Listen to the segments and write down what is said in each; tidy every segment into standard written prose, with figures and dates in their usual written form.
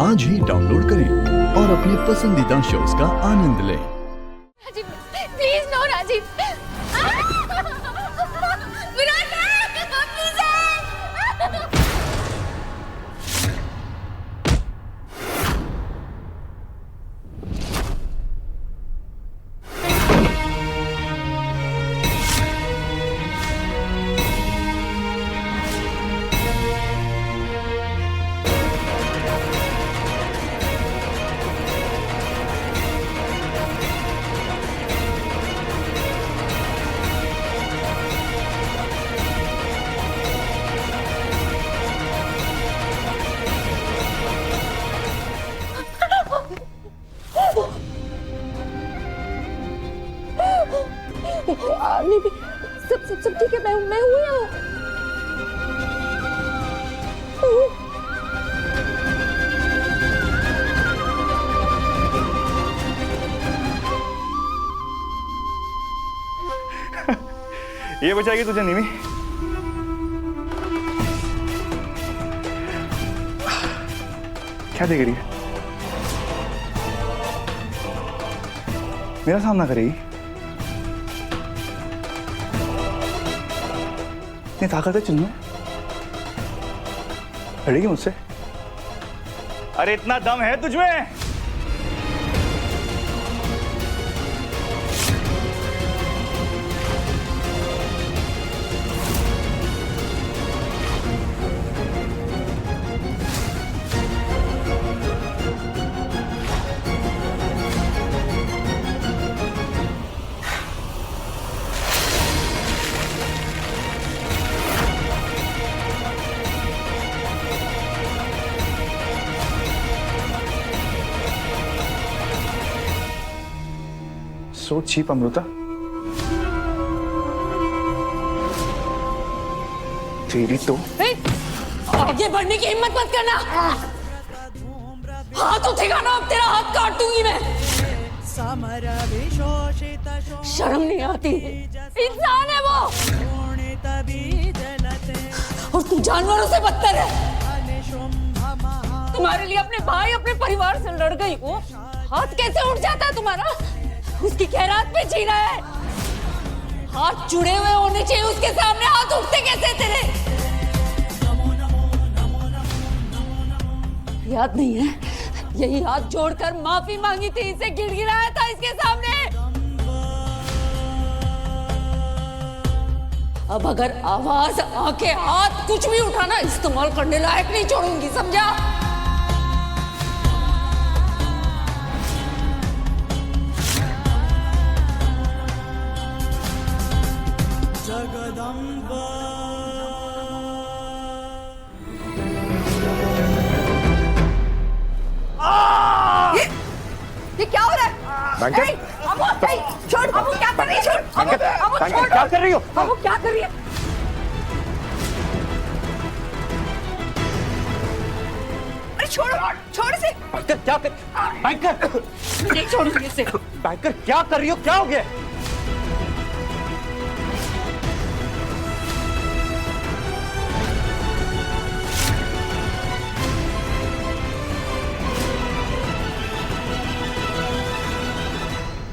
आज ही डाउनलोड करें और अपने पसंदीदा शोज का आनंद लें। Rajiv, please no Rajiv. Virat, please. नहीं, सब ठीक है। मैं हूँ यहाँ। ये बचाएगी तुझे निमी? क्या देख रही है? मेरा सामना करेगी? इतनी ताकत है चुनू? लड़ेगी मुझसे? अरे इतना दम है तुझमें? So cheap, Amrita. तेरी तो आगे बढ़ने की हिम्मत मत करना। हाथ उठेगा ना, अब तेरा हाथ काट दूंगी मैं। शर्म नहीं आती? इंसान है वो, और तू जानवरों से बदतर है। तुम्हारे लिए अपने भाई, अपने परिवार से लड़ गई वो। हाथ कैसे उठ जाता है तुम्हारा? उसकी खैरात पे जी रहा है। हाथ जुड़े हुए होने चाहिए उसके सामने, हाथ उठते कैसे तेरे? याद नहीं है? यही हाथ जोड़कर माफी मांगी थी, इसे गिड़गिड़ाया था इसके सामने। अब अगर आवाज, आंखें, हाथ कुछ भी उठाना इस्तेमाल करने लायक नहीं छोड़ूंगी, समझा? ये क्या हो रहा है? छोड़, अबू क्या कर रही है? छोड़, अबू क्या कर रही हो? अबू क्या कर रही है? अरे छोड़ इसे। बैंकर क्या कर? बैंकर नहीं छोड़ूंगी इसे। बैंकर क्या कर रही हो? क्या हो गया?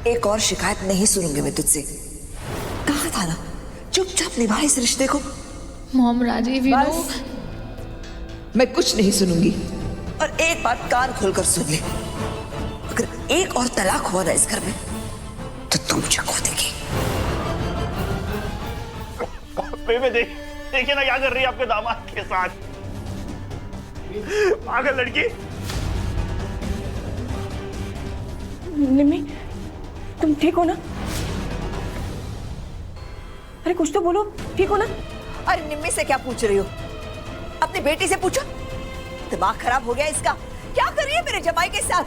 एक और शिकायत नहीं सुनूंगी मैं तुझसे। कहा था ना, चुपचाप निभा इस रिश्ते को। मॉम, राजीव, बस, मैं कुछ नहीं सुनूंगी। और एक बात कान खोलकर सुन ले, अगर एक और तलाक हुआ ना इस घर में तो तुम मुझे खो देगी। बेबे देखिए ना क्या कर रही है आपके दामाद के साथ। पागल लड़की। निम्मी, तुम ठीक हो ना? अरे कुछ तो बोलो, ठीक हो ना? अरे निम्मी से क्या पूछ रही हो? अपनी बेटी से पूछो। दिमाग खराब हो गया इसका। क्या कर रही है मेरे जमाई के साथ?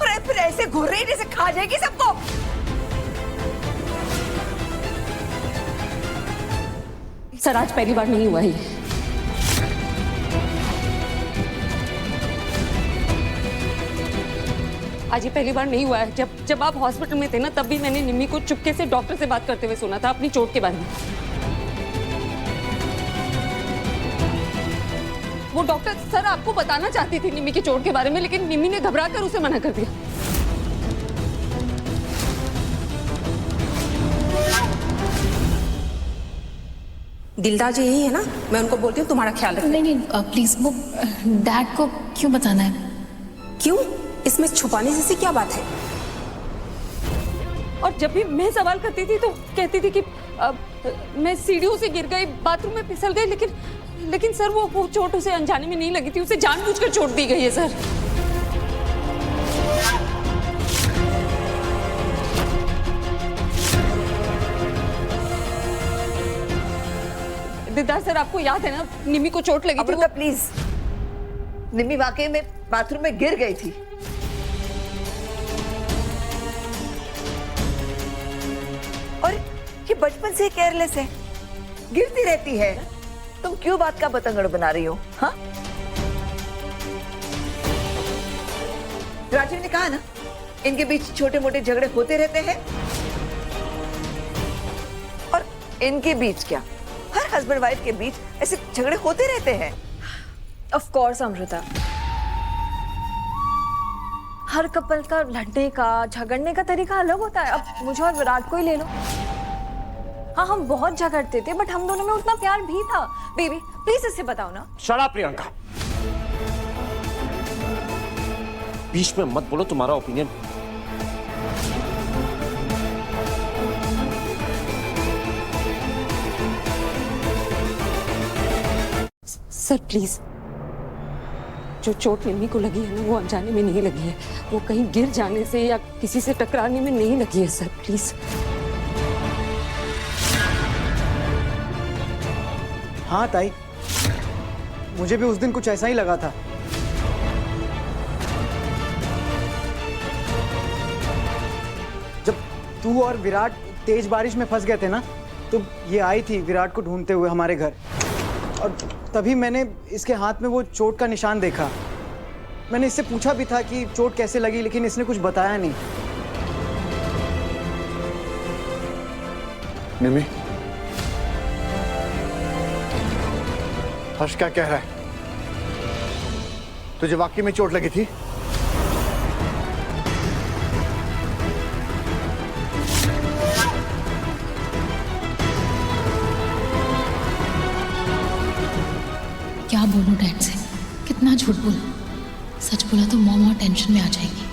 अरे फिर ऐसे घूर रही जैसे खा जाएगी सबको। सर, आज पहली बार नहीं हुआ है। आज ये पहली बार नहीं हुआ है। जब आप हॉस्पिटल में थे ना, तब भी मैंने निम्मी को चुपके से डॉक्टर से बात करते हुए सुना था अपनी चोट के बारे में। वो डॉक्टर सर आपको बताना चाहती थी निम्मी की चोट के बारे में, लेकिन निम्मी ने घबरा कर उसे मना कर दिया। दिलदार जी यही है ना? मैं उनको बोलती हूँ तुम्हारा ख्याल रखना। नहीं प्लीज, वो डैड को क्यों बताना है? क्यों? इसमें छुपाने जैसी क्या बात है? और जब भी मैं सवाल करती थी तो कहती थी कि मैं सीढ़ियों से गिर गई, बाथरूम में फिसल गई, लेकिन सर वो चोट उसे अनजाने में नहीं लगी थी, उसे जानबूझकर चोट दी गई है सर। दिलदार सर, आपको याद है ना निम्मी को चोट लगी थी? अमृता प्लीज, निम्मी वाकई में बाथरूम में गिर गई थी। और ये बचपन से केयरलेस है, गिरती रहती है। तुम क्यों बात का बतंगड़ बना रही हो? हाँ, राजीव ने कहा ना, इनके बीच छोटे मोटे झगड़े होते रहते हैं। और इनके बीच क्या, हर हस्बैंड वाइफ के बीच ऐसे झगड़े होते रहते हैं। Of course Amrita, her couple का लड़ने का झगड़ने का तरीका अलग होता है। अब मुझे और विराट को ही ले लो। हाँ, हम बहुत झगड़ते थे, बट हम दोनों में उतना प्यार भी था। बेबी प्लीज इससे बताओ ना। शट अप प्रियंका, बीच में मत बोलो। तुम्हारा ओपिनियन सर प्लीज, जो चोट निम्मी को लगी है ना, वो अनजाने में नहीं लगी है। वो कहीं गिर जाने से या किसी से टकराने में नहीं लगी है सर, प्लीज। हाँ ताई, मुझे भी उस दिन कुछ ऐसा ही लगा था। जब तू और विराट तेज बारिश में फंस गए थे ना, तो ये आई थी विराट को ढूंढते हुए हमारे घर, और तभी मैंने इसके हाथ में वो चोट का निशान देखा। मैंने इससे पूछा भी था कि चोट कैसे लगी, लेकिन इसने कुछ बताया नहीं। निम्मी, हर्ष क्या कह रहा है? तुझे वाकई में चोट लगी थी? क्या बोलूं डैड से? कितना झूठ बोलूं? सच बोला तो मॉम और टेंशन में आ जाएगी।